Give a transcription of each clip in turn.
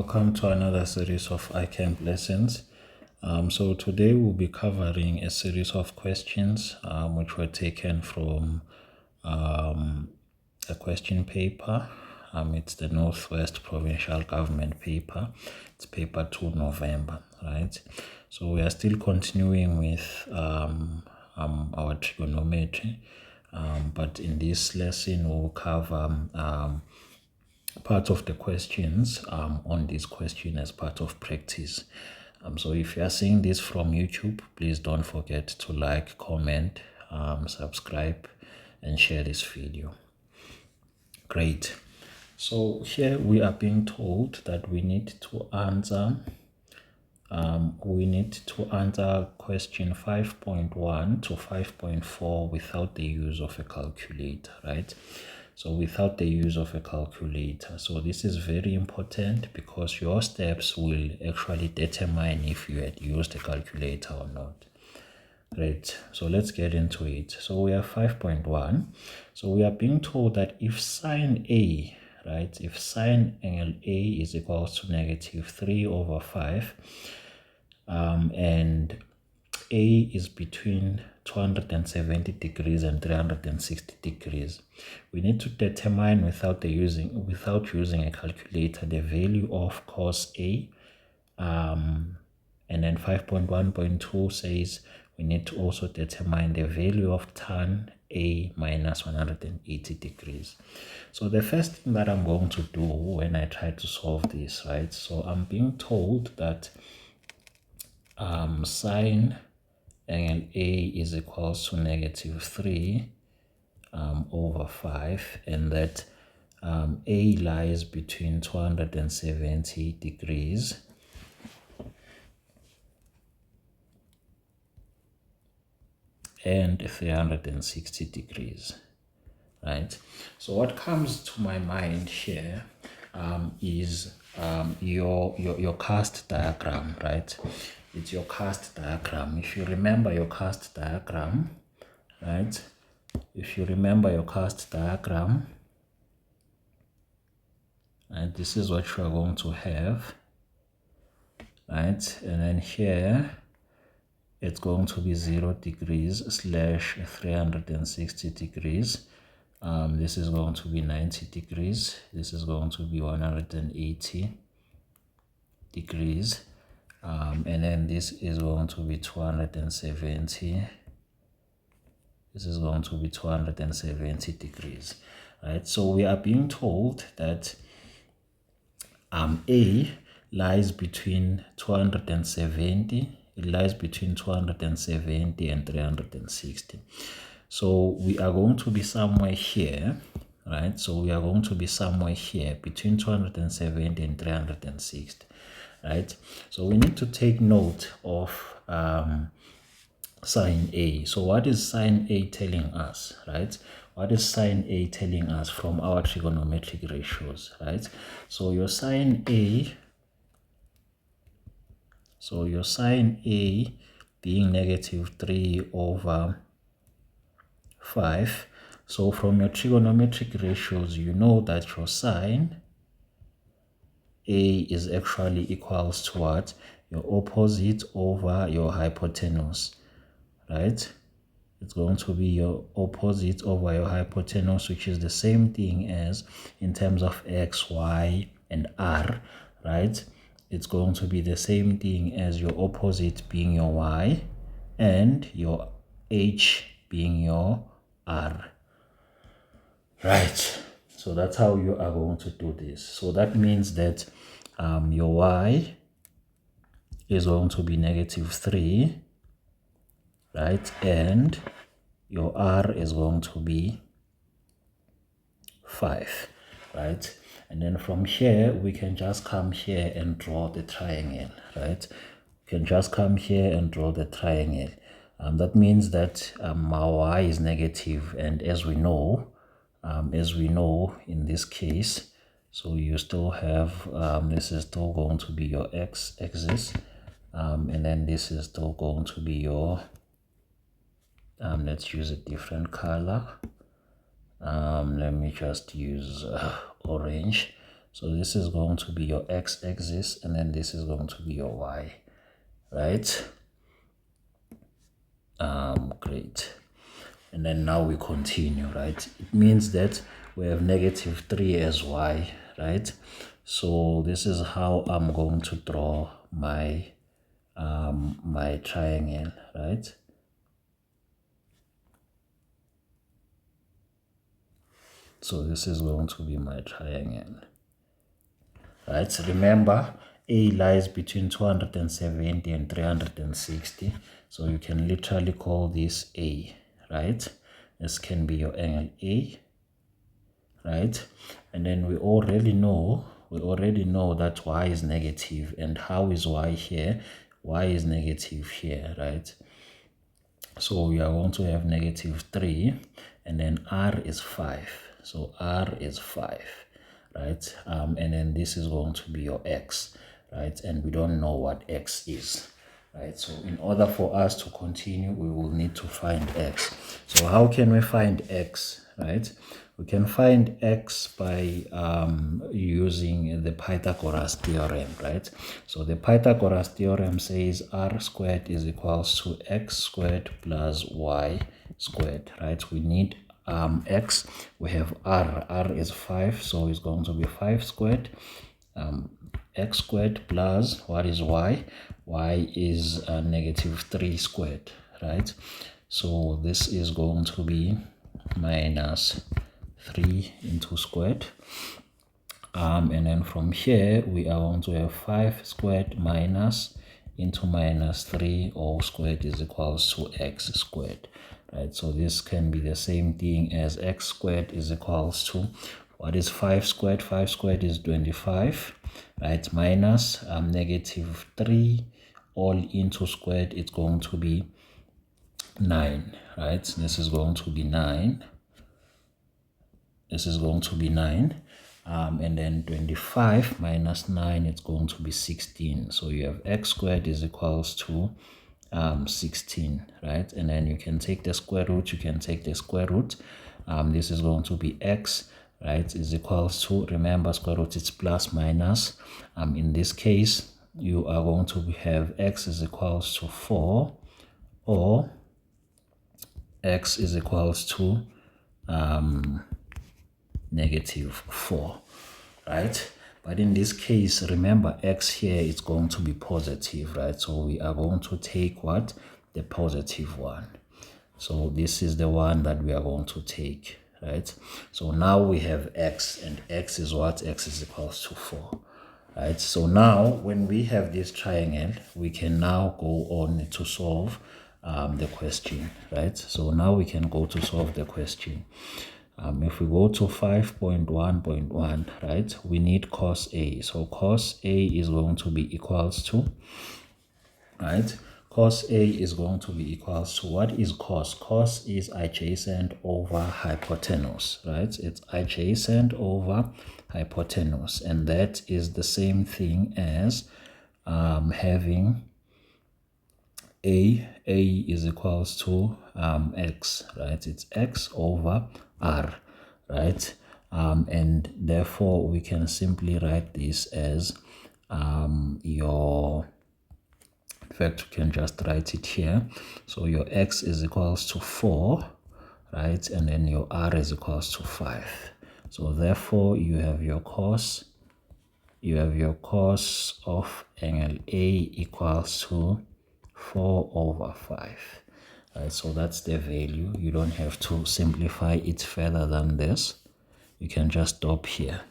Welcome to another series of iCamp lessons. So today we'll be covering a series of questions which were taken from a question paper. It's the Northwest Provincial Government paper. It's paper 2 November, right? So we are still continuing with our trigonometry, but in this lesson we'll cover part of the questions on this question as part of practice. So if you are seeing this from YouTube, please don't forget to like, comment, subscribe, and share this video. Great. So here we are being told that we need to answer question 5.1 to 5.4 without the use of a calculator, right? So without the use of a calculator. So this is very important because your steps will actually determine if you had used a calculator or not. Great. So let's get into it. So we have 5.1. So we are being told that if sine A, right, if sine angle A is equals to -3/5, and A is between 270 degrees and 360 degrees, we need to determine without using a calculator the value of cos A. And then 5.1.2 says we need to also determine the value of tan A minus 180 degrees. So the first thing that I'm going to do when I try to solve this, right? So I'm being told that sine angle A is equals to -3/5, and that A lies between 270 degrees and 360 degrees, right? So what comes to my mind here is your cast diagram, right? It's your cast diagram. If you remember your cast diagram, right? If you remember your cast diagram, and this is what you are going to have, right? And then here it's going to be 0 degrees slash 360 degrees. This is going to be 90 degrees. This is going to be 180 degrees. And then this is going to be 270. This is going to be 270 degrees, right? So we are being told that A lies between 270. It lies between 270 and 360. So we are going to be somewhere here, right? So we are going to be somewhere here between 270 and 360, right? So we need to take note of sine A. So what is sine A telling us, right? What is sine A telling us from our trigonometric ratios, right? So your sine A being -3/5. So from your trigonometric ratios, you know that your sine A is actually equals to what? Your opposite over your hypotenuse, right? It's going to be your opposite over your hypotenuse, which is the same thing as in terms of x, y, and r, right? It's going to be the same thing as your opposite being your y and your h being your r, right? So that's how you are going to do this. So that means that your y is going to be -3, right? And your r is going to be 5, right? And then from here, we can just come here and draw the triangle, right? We can just come here and draw the triangle. That means that my y is negative, and as we know in this case, so you still have, this is still going to be your x-axis, and then this is still going to be your, let's use a different color. Let me just use orange. So this is going to be your x-axis, and then this is going to be your y, right? Great. And then now we continue, right? It means that we have -3 as y, right? So this is how I'm going to draw my my triangle, right? So this is going to be my triangle, right? So remember, A lies between 270 and 360. So you can literally call this A, right? This can be your angle A, right? And then we already know that y is negative. And how is y here? Y is negative here, right? So we are going to have -3, and then r is 5. So r is 5, right? And then this is going to be your x, right? And we don't know what x is, right? So in order for us to continue, we will need to find x. So how can we find x, right? We can find x by using the Pythagoras theorem, right? So the Pythagoras theorem says r squared is equals to x squared plus y squared, right? We need x. We have r is 5, so it's going to be 5 squared. X squared plus, what is y? Y is -3 squared, right? So this is going to be -3 into squared. And then from here, we are going to have 5 squared minus into -3 all squared is equals to x squared, right? So this can be the same thing as x squared is equals to, what is 5 squared? 5 squared is 25, right? Minus -3 all into squared, it's going to be 9, right? This is going to be 9. This is going to be 9. And then 25 minus 9, it's going to be 16. So you have x squared is equals to 16, right? And then you can take the square root, you can take the square root. This is going to be x, right, is equals to, remember square root is plus minus. In this case, you are going to have x is equals to 4, or x is equals to -4, right? But in this case, remember x here is going to be positive, right? So we are going to take what? The positive one. So this is the one that we are going to take, right? So now we have x, and x is what? X is equals to 4, right? So now when we have this triangle, we can now go on to solve the question, right? So now we can go to solve the question. If we go to 5.1.1, right, we need cos A. So cos A is going to be equals to, right, cos A is going to be equals to, what is cos? Cos is adjacent over hypotenuse, right? It's adjacent over hypotenuse, and that is the same thing as having A is equals to x, right? It's x over r, right? And therefore we can simply write this as in fact, we can just write it here. So your x is equals to 4, right? And then your r is equals to 5. So therefore you have your cos of angle A equals to 4 over 5. Right, so that's the value. You don't have to simplify it further than this. You can just stop here,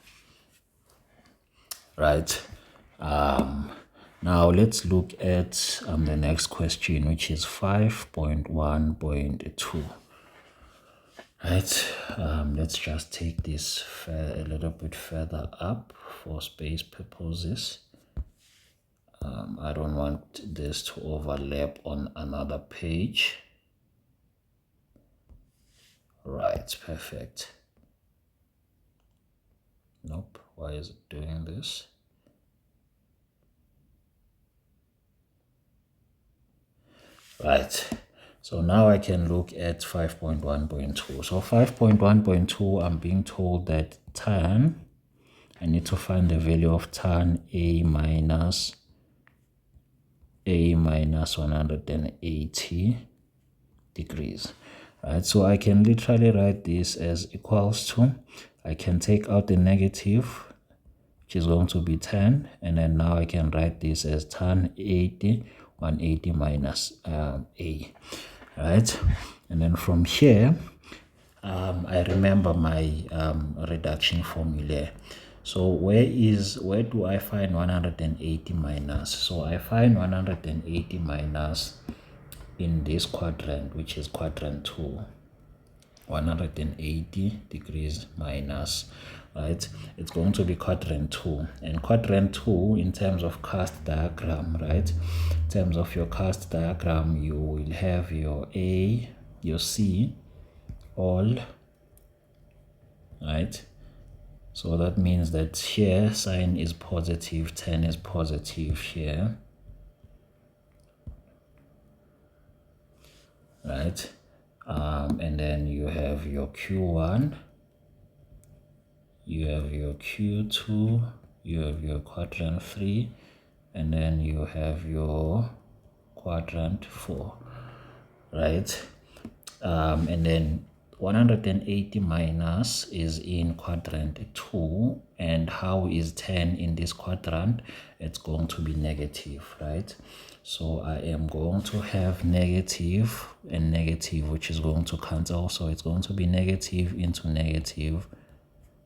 right? Now let's look at the next question, which is 5.1.2. Right, let's just take this a little bit further up for space purposes. I don't want this to overlap on another page. Right, perfect. Nope, why is it doing this? Right, so now I can look at 5.1.2. So 5.1.2, I'm being told that tan I need to find the value of tan a minus 180 degrees. Right, so I can literally write this as equals to, I can take out the negative, which is going to be 10, and then now I can write this as tan 180 minus a, right? And then from here, I remember my reduction formula. So where do I find 180 minus? So I find 180 minus in this quadrant, which is quadrant 2. 180 degrees minus, right? It's going to be quadrant 2. And quadrant 2, in terms of cast diagram, right? In terms of your cast diagram, you will have your A, your C, all, right? So that means that here sign is positive, 10 is positive here, right? And then you have your Q1, you have your Q2, you have your quadrant 3, and then you have your quadrant 4, right? And then 180 minus is in quadrant 2, and how is 10 in this quadrant? It's going to be negative, right? So I am going to have negative and negative, which is going to cancel. So it's going to be negative into negative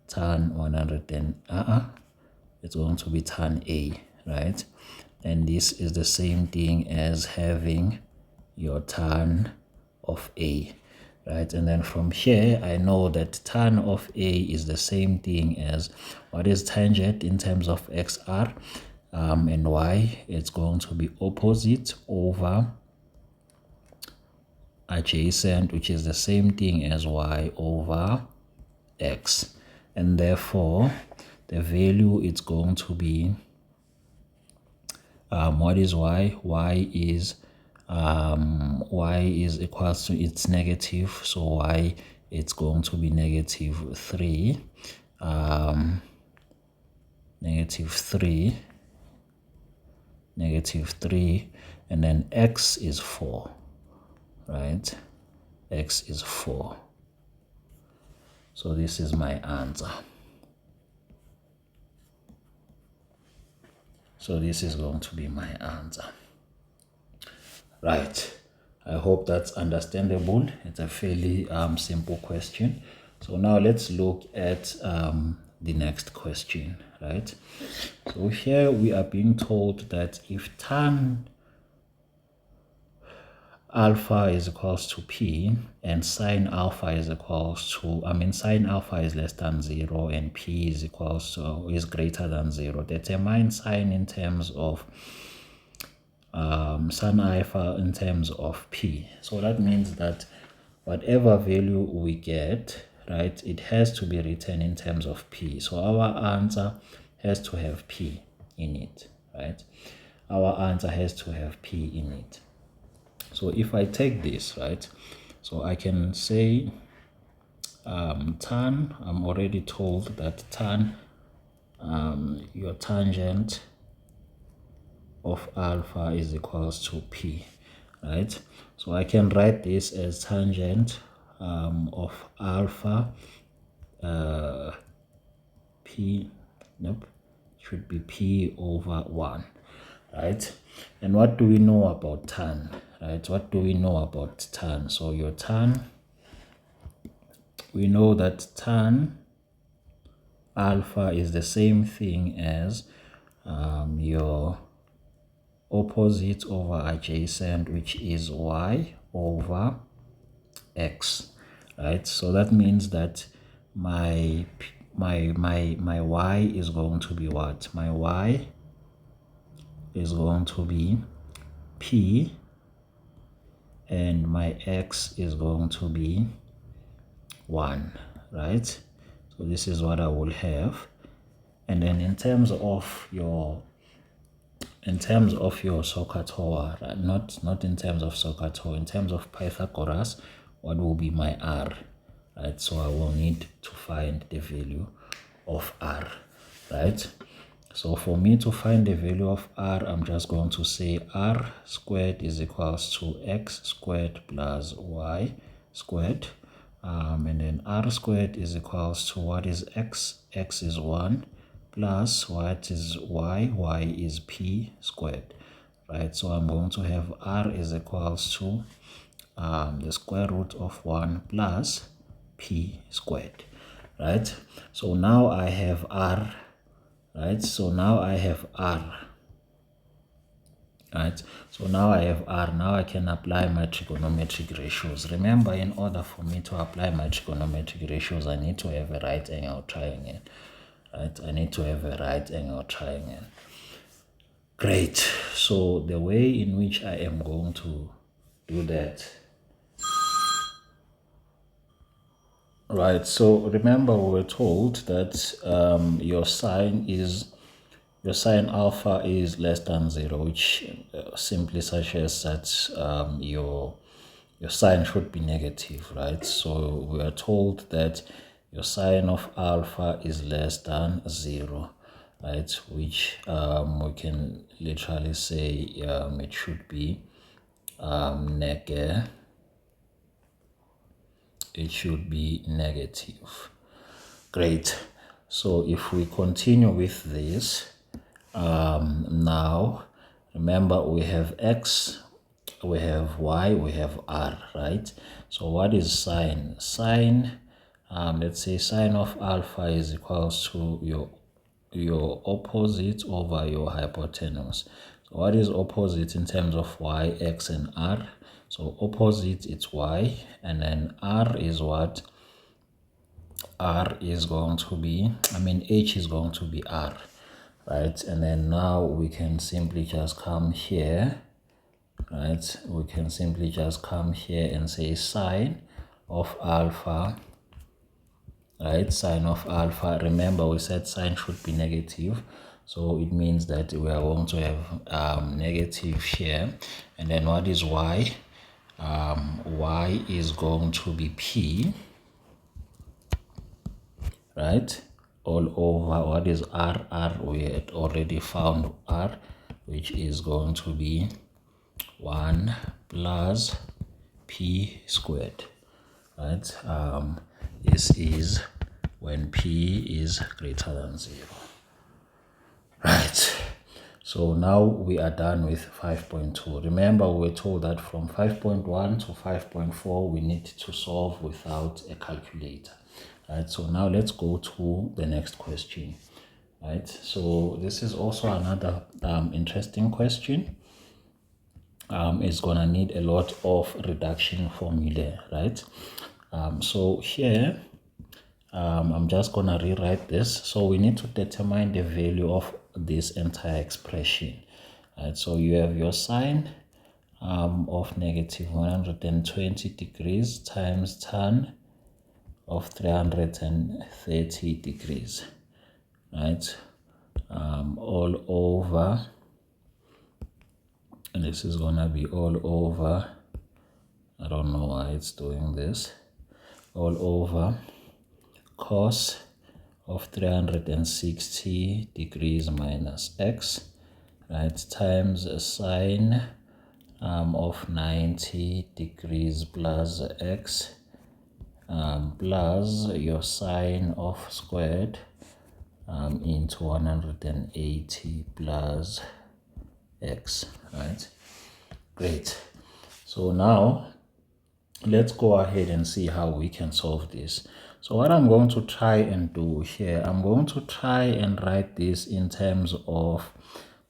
tan 100 and it's going to be tan a, right? And this is the same thing as having your tan of a, right? And then from here, I know that tan of a is the same thing as what is tangent in terms of xr, and y. It's going to be opposite over adjacent, which is the same thing as y over x. And therefore, the value is going to be, what is y? Y is equals to, it's negative, so y, it's going to be negative 3, negative 3, and then x is 4, right? X is 4. So this is my answer. So this is going to be my answer. Right. I hope that's understandable. It's a fairly simple question. So now let's look at the next question, right? So here we are being told that if tan alpha is equals to p and sine alpha is equals to, sine alpha is less than 0 and p is equals to, is greater than 0, determine sine in terms of sine alpha in terms of p. So that means that whatever value we get, right, it has to be written in terms of p. So our answer has to have p in it, right? Our answer has to have p in it. So if I take this, right, so I can say tan, I'm already told that tan, your tangent of alpha is equals to p, right? So I can write this as tangent of alpha, p, nope, should be p over 1, right? And what do we know about tan, right? What do we know about tan? So your tan, we know that tan alpha is the same thing as your opposite over adjacent, which is y over x, right? So that means that my y is going to be what? My y is going to be p, and my x is going to be 1, right? So this is what I will have. And then in terms of your SOHCAHTOA, right? not in terms of SOHCAHTOA, in terms of Pythagoras, what will be my r, right? So I will need to find the value of r, right? So for me to find the value of r, I'm just going to say r squared is equals to x squared plus y squared. And then r squared is equals to what is x? X is 1 plus what is y? Y is p squared, right? So I'm going to have r is equals to the square root of 1 plus p squared, right? So now I have r, right? So now I have r, right? So now I have r. Now I can apply my trigonometric ratios. Remember, in order for me to apply my trigonometric ratios, I need to have a right angle triangle, right? I need to have a right angle triangle. Great. So the way in which I am going to do that, right? So remember, we were told that your sine alpha is less than 0, which simply suggests that your sine should be negative, right? So we are told that your sine of alpha is less than 0, right? Which we can literally say it should be negative. It should be negative. Great. So if we continue with this, now remember we have x, we have y, we have r, right? So what is sine? Sine, let's say sine of alpha is equals to your opposite over your hypotenuse. So what is opposite in terms of y, x, and r? So opposite, it's y, and then r is what? R is going to be, h is going to be r, right? And then now we can simply just come here, right? We can simply just come here and say sine of alpha, right? Sine of alpha. Remember, we said sine should be negative, so it means that we are going to have negative here. And then what is y? Y is going to be p, right? All over what is r? R, we had already found r, which is going to be 1 plus p squared, right? This is when p is greater than 0, right? So now we are done with 5.2. Remember, we were told that from 5.1 to 5.4 we need to solve without a calculator, right? So now let's go to the next question, right? So this is also another interesting question. It's gonna need a lot of reduction formulae, right? So here I'm just gonna rewrite this. So we need to determine the value of this entire expression, right? So you have your sine of negative 120 degrees times tan of 330 degrees, right? All over, and this is gonna be all over, I don't know why it's doing this, all over cos of 360 degrees minus x, right, times a sine of 90 degrees plus x, plus your sine of squared into 180 plus x, right? Great. So now let's go ahead and see how we can solve this. So what I'm going to try and do here, I'm going to try and write this in terms of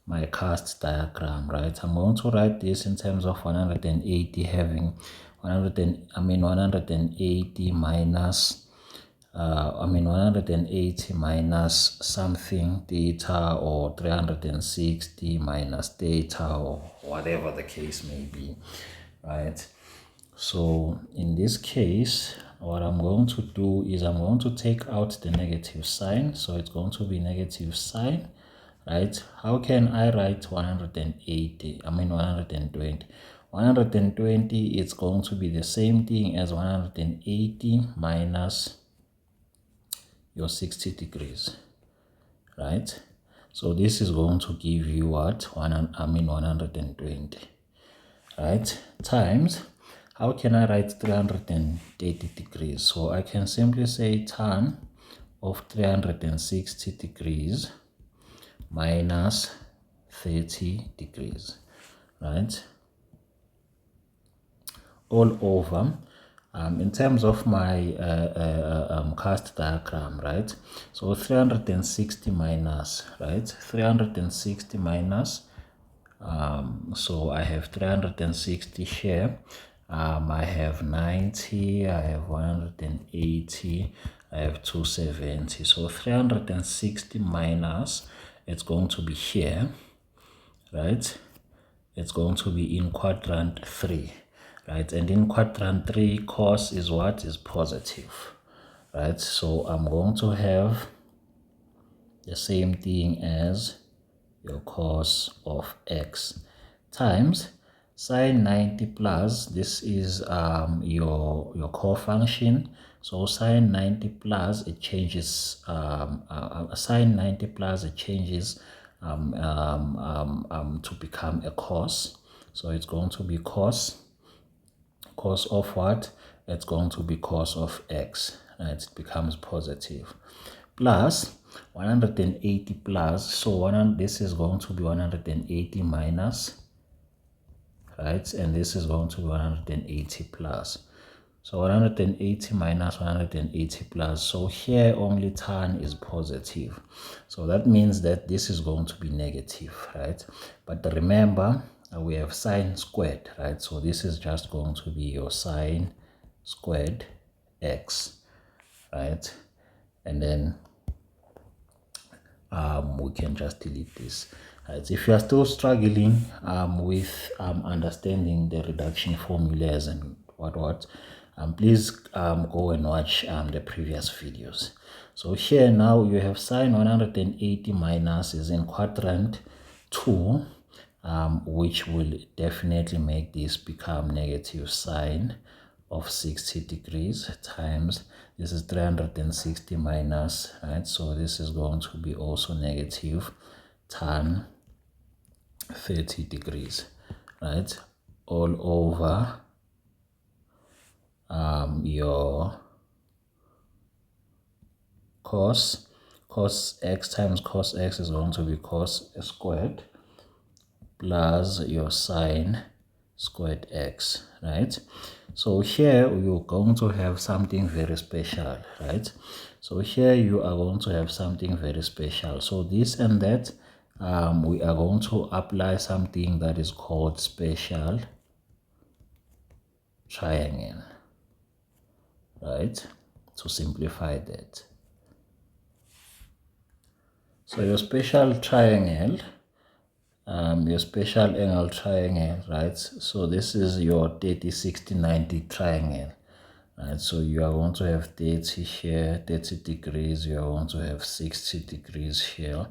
my cast diagram, right? I'm going to write this in terms of 180 having 180 minus 180 minus something theta, or 360 minus theta, or whatever the case may be, right? So in this case, what I'm going to do is I'm going to take out the negative sign. So it's going to be negative sign, right? How can I write 180? 120. 120, it's going to be the same thing as 180 minus your 60 degrees, right? So this is going to give you what? 120, right? Times, how can I write 330 degrees? So I can simply say tan of 360 degrees minus 30 degrees, right? All over, in terms of my cast diagram, right? So 360 minus, right? 360 minus, so I have 360 here. I have 90, I have 180, I have 270. So 360 minus, it's going to be here, right? It's going to be in quadrant 3, right? And in quadrant 3, cos is what? Is positive, right? So I'm going to have the same thing as your cos of x times sine 90 plus, this is your cofunction. So sine 90 plus, it changes, sine 90 plus, it changes to become a cos. So it's going to be cos of what? It's going to be cos of x, right? It becomes positive, plus 180 plus, so this is going to be 180 minus, right? And this is going to be 180 plus. So 180 minus 180 plus. So here only tan is positive. So that means that this is going to be negative, right? But remember, we have sine squared, right? So this is just going to be your sine squared x, right? And then we can just delete this. Right. If you are still struggling with understanding the reduction formulas and what, please go and watch the previous videos. So here now you have sine 180 minus is in quadrant 2, which will definitely make this become negative sine of 60 degrees times, this is 360 minus, right? So this is going to be also negative tan 30 degrees, right? All over your cos x times cos x is going to be cos squared plus your sine squared x, right? So here you're going to have something very special, right? So here you are going to have something very special. So this and that, we are going to apply something that is called special triangle, right? To simplify that. So your special triangle, your special angle triangle, right? So this is your 30, 60, 90 triangle, right? So you are going to have 30 here, 30 degrees, you are going to have 60 degrees here,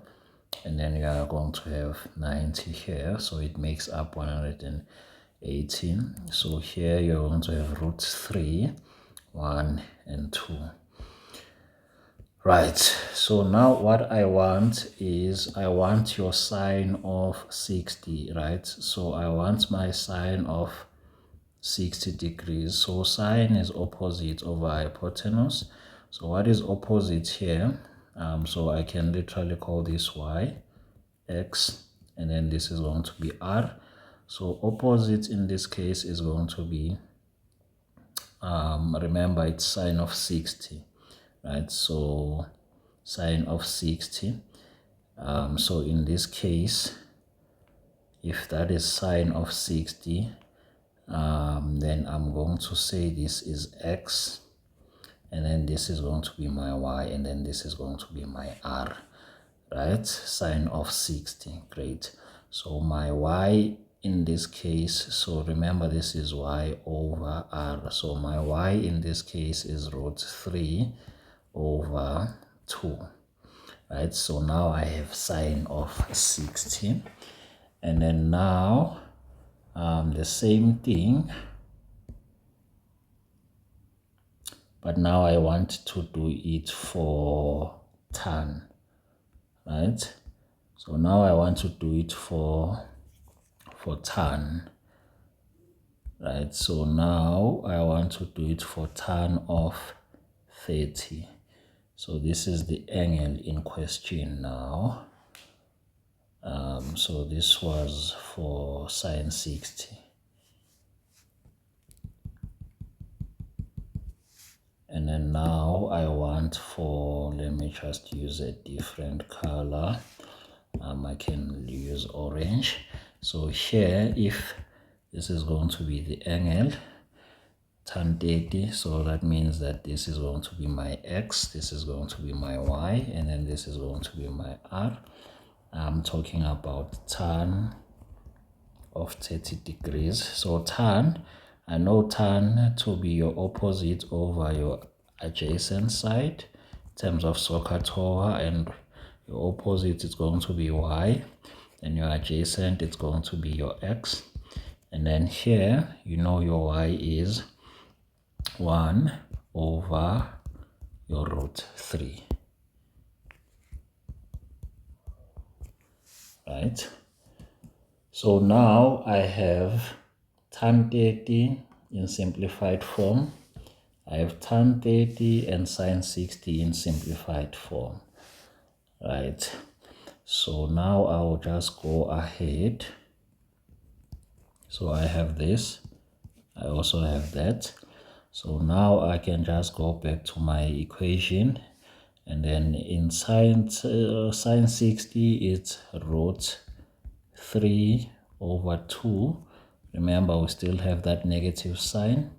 and then you are going to have 90 here, so it makes up 118. So here you're going to have root 3, 1 and 2. Right, so now what I want is, I want your sine of 60, right? So I want my sine of 60 degrees. So sine is opposite over hypotenuse. So what is opposite here? So I can literally call this y, x, and then this is going to be r. So opposite in this case is going to be, remember it's sine of 60. Right, so sine of 60. So in this case, if that is sine of 60, then I'm going to say this is x, and then this is going to be my y, and then this is going to be my r, right? Sine of 60, great. So my y in this case, so remember this is y over r, so my y in this case is root 3 over 2, right? So now I have sine of 60, and then now the same thing, but now I want to do it for tan, right? So now I want to do it for tan, right? So now I want to do it for tan of 30. So this is the angle in question now. So this was for sine 60. And then now I want for, let me just use a different color. I can use orange. So here, if this is going to be the angle, tan 30, so that means that this is going to be my x, this is going to be my y, and then this is going to be my r. I'm talking about tan of 30 degrees. So tan, I know tan to be your opposite over your adjacent side in terms of SOHCAHTOA, and your opposite is going to be y, and your adjacent is going to be your x. And then here, you know your y is 1 over your root 3, right? So now I have tan 30 in simplified form. I have tan 30 and sine 60 in simplified form, right? So now I will just go ahead. So I have this, I also have that. So now I can just go back to my equation, and then in sine 60 it's root 3 over 2. Remember, we still have that negative sign,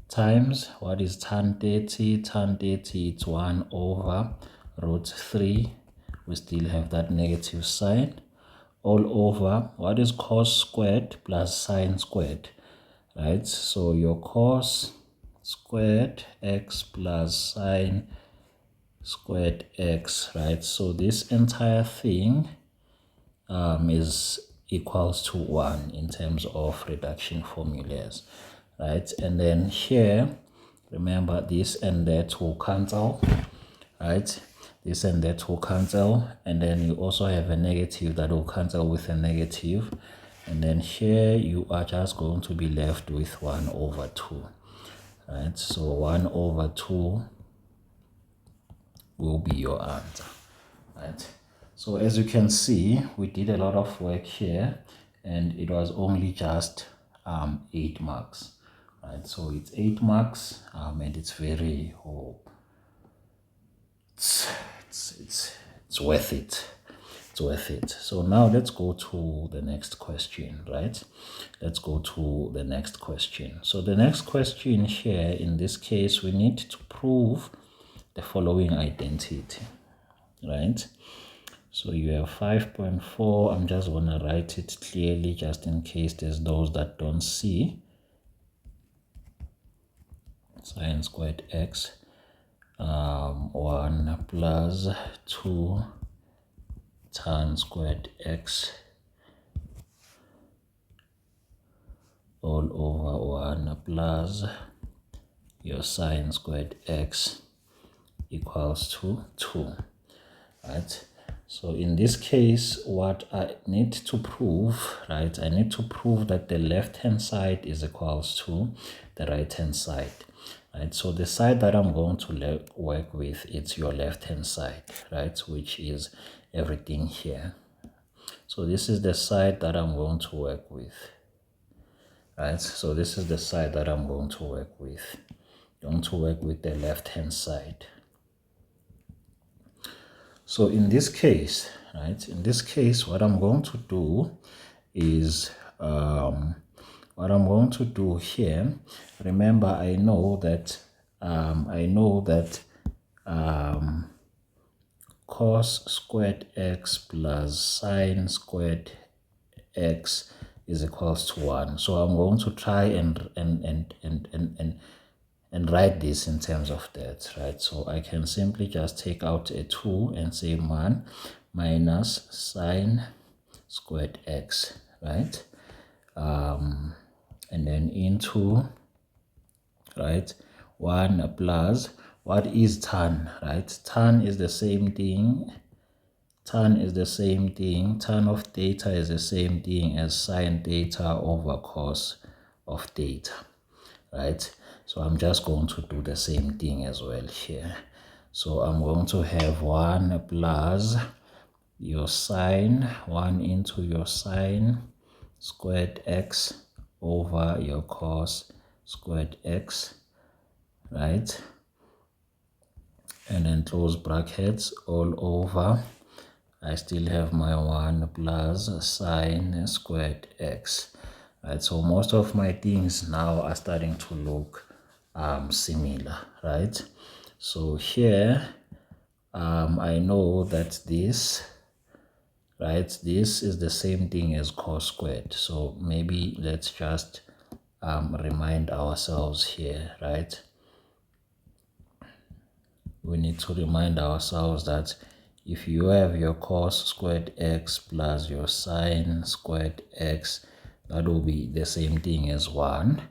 times what is tan 30? Tan 30 it's 1 over root 3. We still have that negative sign, all over what is cos squared plus sine squared, right? So your cos squared x plus sine squared x, right? So this entire thing is equals to 1 in terms of reduction formulas, right? And then here, remember, this and that will cancel, right? This and that will cancel, and then you also have a negative that will cancel with a negative, and then here you are just going to be left with 1 over 2, right? So 1 over 2 will be your answer, right? So as you can see, we did a lot of work here, and it was only just 8 marks, right? So it's 8 marks, and it's very it's worth it. It's worth it. So now let's go to the next question, right? Let's go to the next question. So the next question here, in this case, we need to prove the following identity, right? So you have 5.4. I'm just going to write it clearly just in case there's those that don't see. Sine squared x, 1 plus 2 tan squared x all over 1 plus your sine squared x equals to 2, right? So in this case, what I need to prove, right, I need to prove that the left-hand side is equals to the right-hand side, right? So the side that I'm going to work with, it's your left-hand side, right, which is everything here. So this is the side that I'm going to work with, right? So this is the side that I'm going to work with. I'm going to work with the left-hand side. So in this case, right, in this case, what I'm going to do is, what I'm going to do here, remember, I know that cos squared x plus sine squared x is equals to 1. So I'm going to try and write this in terms of that, right? So I can simply just take out a 2 and say 1 minus sine squared x, right? And then into, right, 1 plus, what is tan, right? Tan is the same thing tan is the same thing, tan of theta is the same thing as sine theta over cos of theta, right? So I'm just going to do the same thing as well here. So I'm going to have 1 plus your sine, 1 into your sine squared x over your cos squared x, right? And then close brackets all over. I still have my 1 plus sine squared x, right? So most of my things now are starting to look similar, right? So here I know that this, right, this is the same thing as cos squared. So maybe let's just remind ourselves here, right? We need to remind ourselves that if you have your cos squared x plus your sine squared x, that will be the same thing as 1,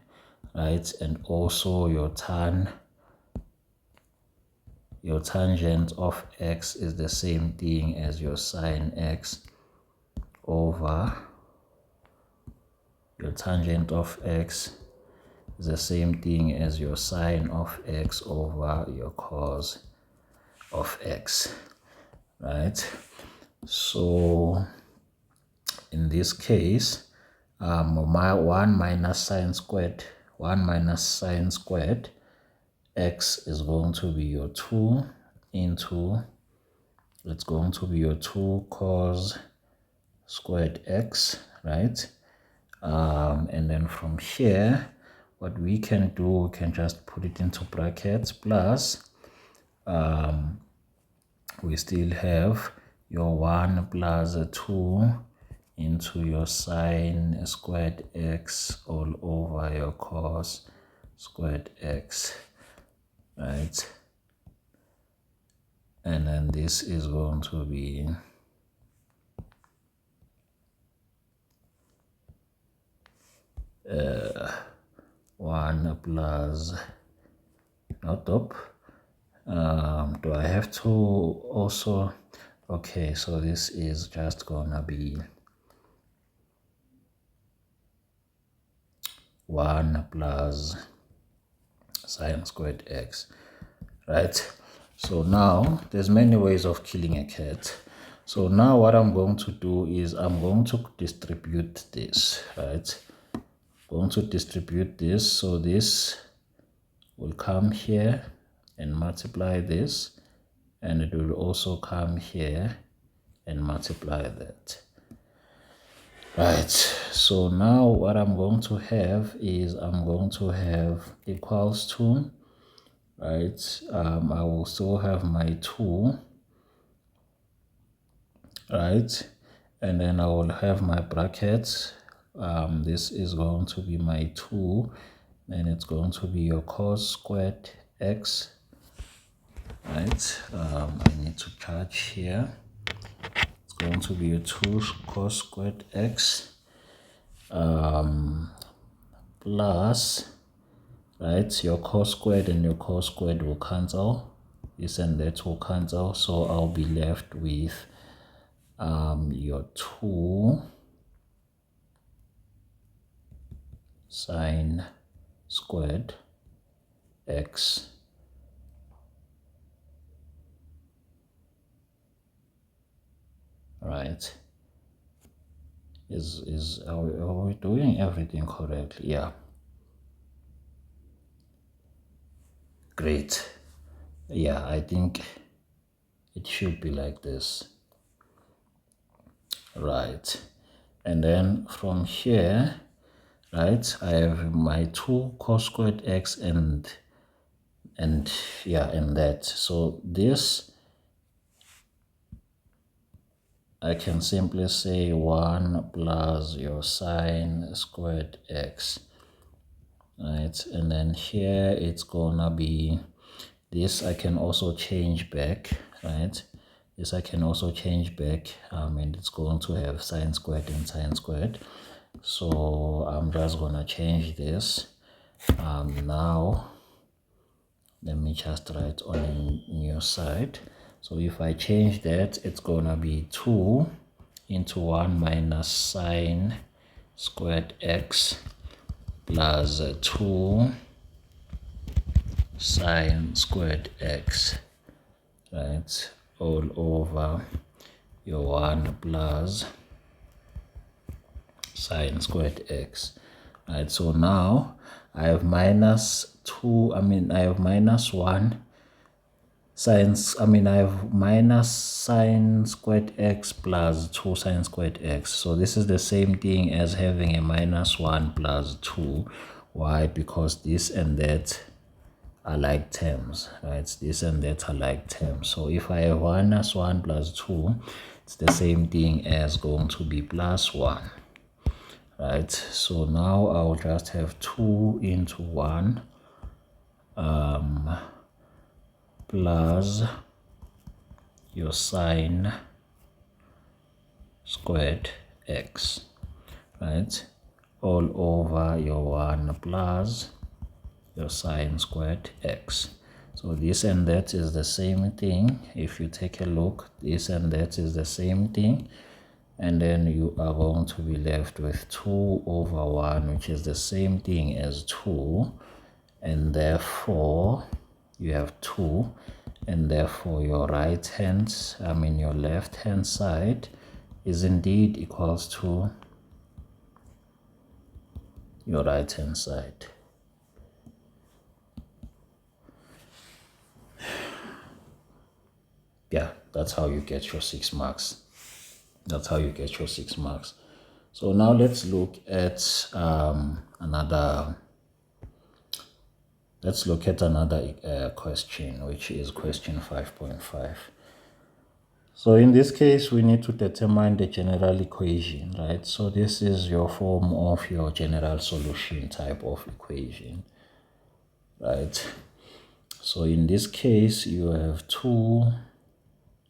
right? And also your tangent of x is the same thing as your sine x over your tangent of x is the same thing as your sine of x over your cos of x, right? So in this case, my 1 minus sine squared x is going to be your 2 into, it's going to be your 2 cos squared x, right? And then from here, what we can do, we can just put it into brackets plus we still have your 1 plus 2 into your sine squared x all over your cos squared x, right? And then this is going to be 1 plus, not up. Do I have to also, okay, so this is just gonna be 1 plus sine squared x, right? So now there's many ways of killing a cat. So now what I'm going to do is I'm going to distribute this, right? Going to distribute this, so this will come here and multiply this, and it will also come here and multiply that, right? So now what I'm going to have is I'm going to have equals to, right? I will still have my 2, right? And then I will have my brackets. This is going to be my 2, and it's going to be your cos squared x, right? I need to charge here. It's going to be a 2 cos squared x plus, right, your cos squared and your cos squared will cancel. This and that will cancel, so I'll be left with your 2 sine squared x right. Are we doing everything correctly? Yeah, great. Yeah, I think it should be like this, right? And then from here, right, I have my 2 cos squared x and yeah, and that. So this, I can simply say 1 plus your sine squared x, right? And then here it's gonna be, this I can also change back, right? This I can also change back, and it's going to have sine squared and sine squared. So I'm just gonna change this. Now let me just write on a new side. So if I change that, it's gonna be 2 into 1 minus sine squared x plus 2 sine squared x, right, all over your 1 plus sine squared x, right? So now I have minus 1 I have minus sine squared x plus 2 sine squared x. So this is the same thing as having a minus 1 plus 2. Why? Because this and that are like terms, right? This and that are like terms. So if I have minus 1 plus 2, it's the same thing as going to be plus 1, right? So now I'll just have 2 into 1 plus your sine squared x, right, all over your 1 plus your sine squared x. So this and that is the same thing. If you take a look, this and that is the same thing, and then you are going to be left with 2 over 1, which is the same thing as 2, and therefore you have 2, and therefore your left hand side is indeed equals to your right hand side. Yeah, that's how you get your 6 marks. That's how you get your 6 marks. So now let's look at another question, which is question 5.5. So in this case, we need to determine the general equation, right? So this is your form of your general solution type of equation, right? So in this case, you have 2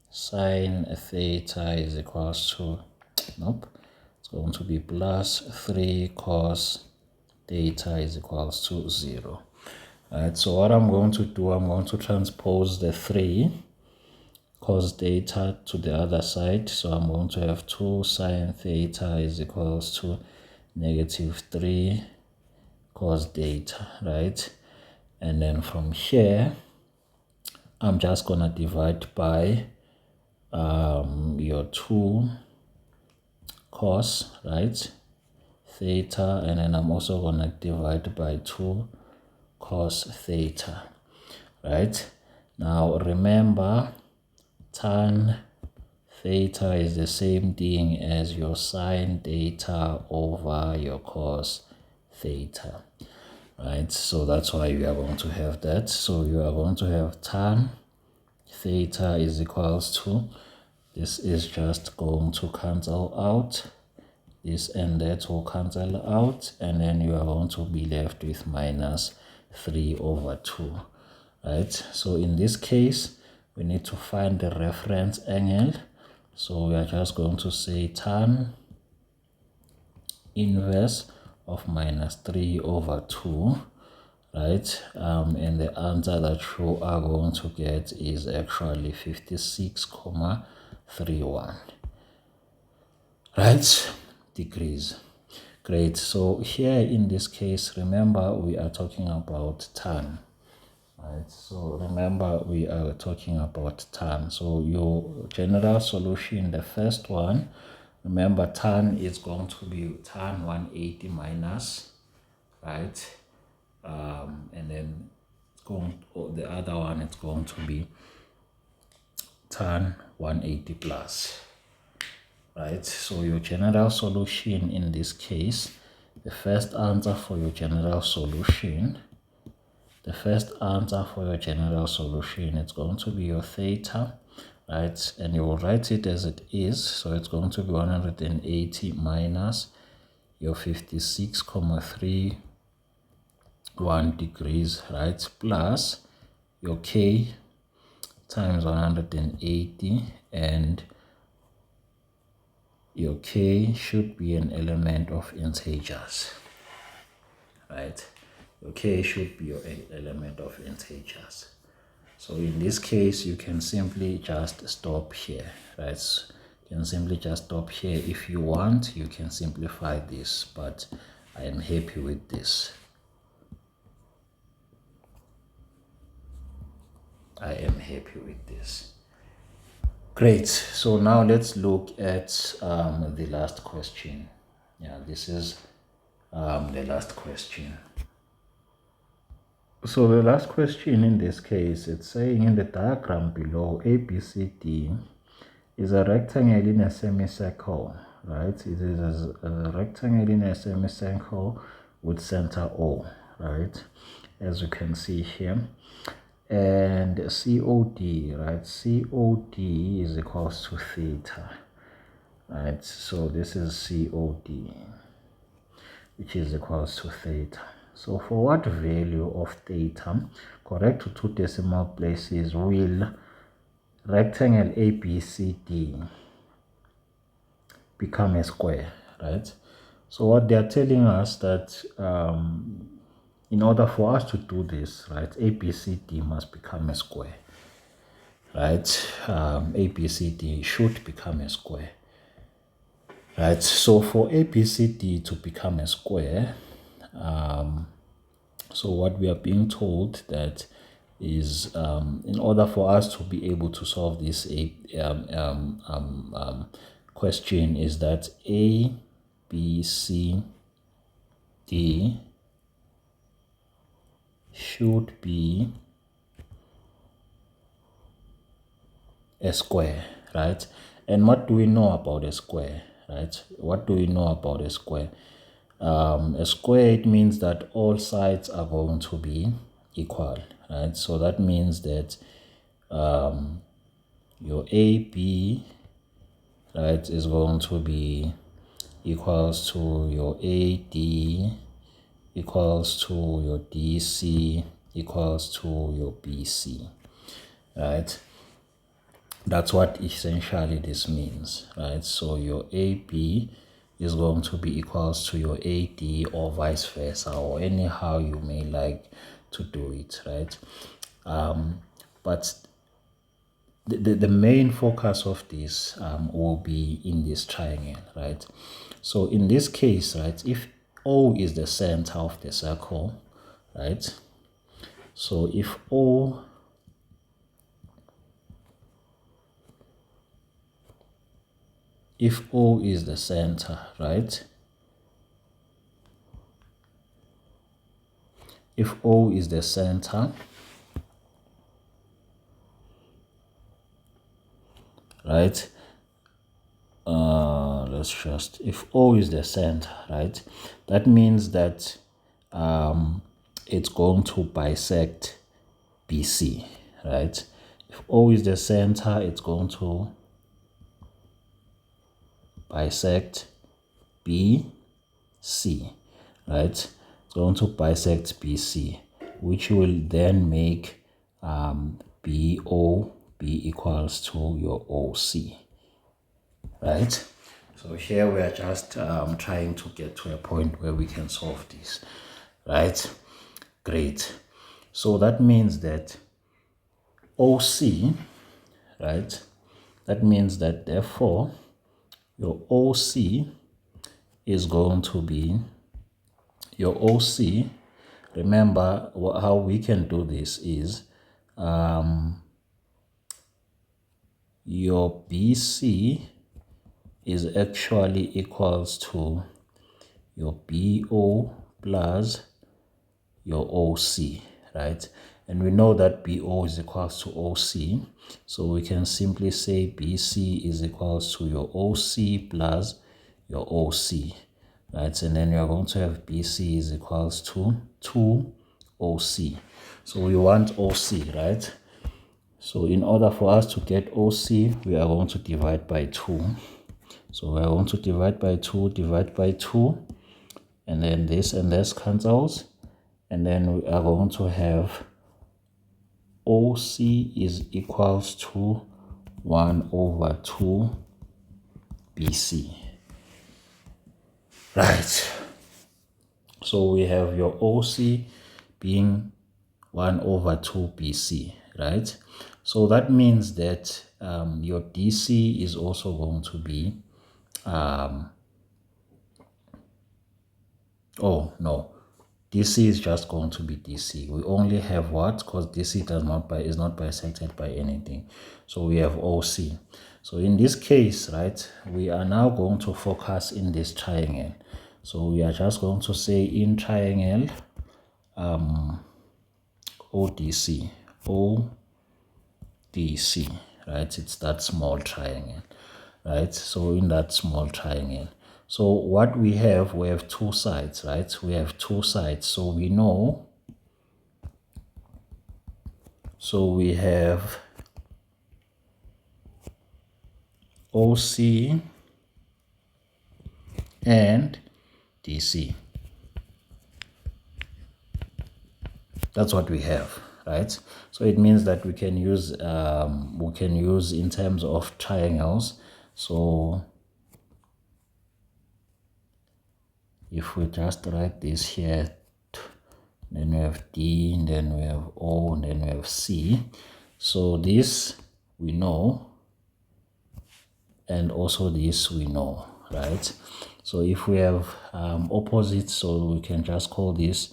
sine theta is equals to, it's going to be plus 3 cos theta is equals to 0. Right, so what I'm going to do, I'm going to transpose the 3 cos theta to the other side. So I'm going to have 2 sine theta is equals to negative 3 cos theta, right? And then from here, I'm just going to divide by your 2 cos, right, theta, and then I'm also going to divide by 2 cos theta, right? Now remember, tan theta is the same thing as your sine theta over your cos theta, right? So that's why you are going to have that. So you are going to have tan theta is equals to, this is just going to cancel out, this and that will cancel out, and then you are going to be left with minus 3 over 2, right? So in this case, we need to find the reference angle. So we are just going to say tan inverse of minus 3 over 2, right? And the answer that you are going to get is actually 56.31, right, degrees. Great. So here in this case, remember we are talking about tan, right? So remember we are talking about tan. So your general solution, the first one, remember tan is going to be tan 180 minus, right? And then the other one, it's going to be tan 180 plus, right? So your general solution in this case, the first answer for your general solution, it's going to be your theta, right? And you will write it as it is. So it's going to be 180 minus your 56.31 degrees, right? Plus your k times 180, and your k should be an element of integers, right? Your k should be your element of integers. So in this case, you can simply just stop here, right? You can simply just stop here. If you want, you can simplify this, but I am happy with this. I am happy with this. Great. So now let's look at the last question. Yeah, this is the last question. So the last question in this case, it's saying in the diagram below, ABCD is a rectangle in a semicircle, right? It is a rectangle in a semicircle with center O, right? As you can see here. And COD, right? COD is equals to theta, right? So this is COD, which is equals to theta. So for what value of theta, correct to 2 decimal places, will rectangle ABCD become a square, right? So what they are telling us that in order for us to do this, right, ABCD must become a square, right? ABCD should become a square, right? So for ABCD to become a square, so what we are being told that is in order for us to be able to solve this question is that A, B, C, D should be a square, right? And what do we know about a square, right? What do we know about a square? A square, it means that all sides are going to be equal, right? So that means that your AB, right, is going to be equals to your AD equals to your DC equals to your BC, right? That's what essentially this means, right? So your AB is going to be equals to your AD or vice versa, or anyhow you may like to do it, right? But the main focus of this will be in this triangle, right? So in this case, right, if O is the center of the circle, right? So if O is the center, right? If O is the center, right? If O is the center, right? That means that it's going to bisect BC, right? If O is the center, it's going to bisect BC, right? It's going to bisect BC, which will then make BO be equals to your OC, right? So here we are just trying to get to a point where we can solve this, right? Great. So that means that OC, right? That means that therefore your OC is going to be your OC. Remember how we can do this is your BC is actually equals to your BO plus your OC, right? And we know that BO is equals to OC, so we can simply say BC is equals to your OC plus your OC, right? And then you're going to have BC is equals to 2 OC. So we want OC, right? So in order for us to get OC, we are going to divide by 2. So we are going to divide by 2, and then this and this cancels. And then we are going to have OC is equals to 1 over 2 BC. Right. So we have your OC being 1 over 2 BC, right? So that means that your DC is also going to be, oh no, DC is just going to be DC. We only have what? Because DC is not bisected by anything. So we have OC. So in this case, right, we are now going to focus in this triangle. So we are just going to say in triangle ODC, right? It's that small triangle, right? So in that small triangle, so what we have two sides, right? We have two sides, so we know, so we have OC and DC. That's what we have, right? So it means that we can use in terms of triangles. So if we just write this here, then we have D, and then we have O, and then we have C. So this we know, and also this we know, right? So if we have opposites, so we can just call this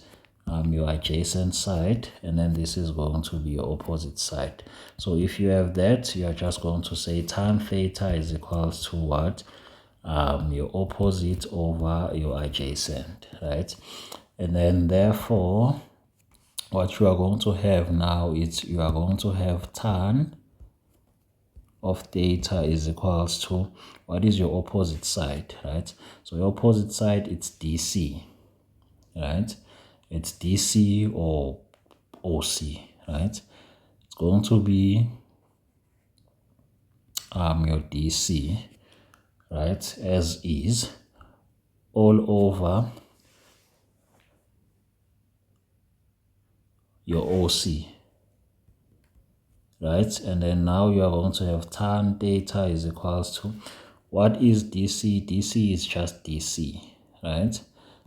your adjacent side, and then this is going to be your opposite side. So if you have that, you are just going to say tan theta is equals to what? Your opposite over your adjacent, right? And then therefore, what you are going to have now is you are going to have tan of theta is equals to, what is your opposite side, right? So your opposite side, it's DC, right? It's DC or OC, right? It's going to be your DC, right, as is, all over your OC, right? And then now you are going to have tan theta is equals to, what is DC? DC is just DC, right?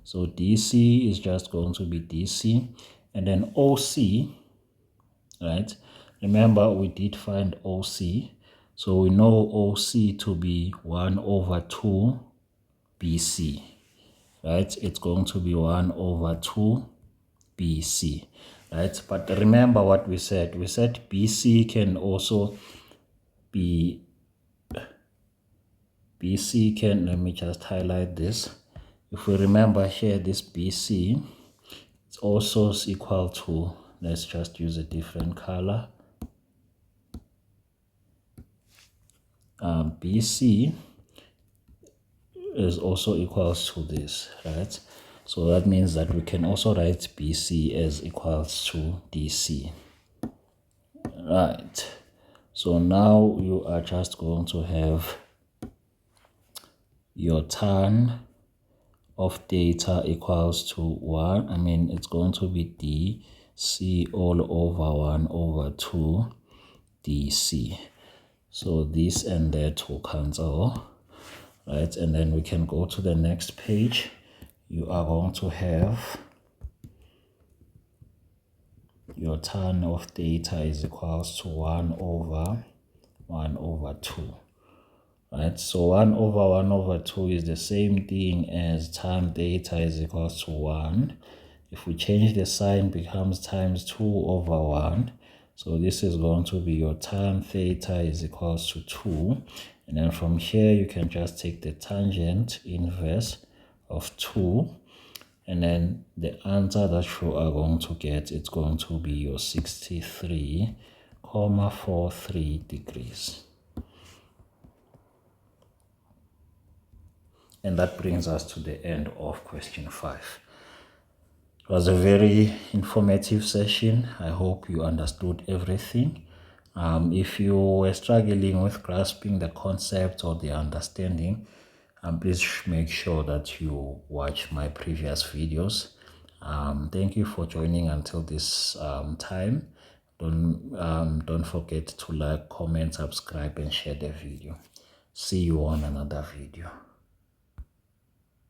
So DC is just going to be DC, and then OC, right? Remember, we did find OC, so we know OC to be 1 over 2 BC, right? It's going to be 1 over 2 BC, right? But remember what we said. We said BC can also be, BC can, let me just highlight this. If we remember here, this BC, it's also equal to, let's just use a different color. BC is also equals to this, right? So that means that we can also write BC as equals to DC, right? So now you are just going to have your tan of theta equals to 1. I mean, it's going to be DC all over 1 over 2 DC. So this and that will cancel, right? And then we can go to the next page. You are going to have your tan of theta is equals to 1 over 2. Right, so 1 over 2 is the same thing as tan theta is equals to 1. If we change the sign, becomes times 2 over 1. So this is going to be your tan theta is equals to 2. And then from here, you can just take the tangent inverse of 2. And then the answer that you are going to get, it's going to be your 63,43 degrees. And that brings us to the end of question 5. It was a very informative session. I hope you understood everything. If you were struggling with grasping the concept or the understanding, please make sure that you watch my previous videos. Thank you for joining until this time. Don't forget to like, comment, subscribe, and share the video. See you on another video.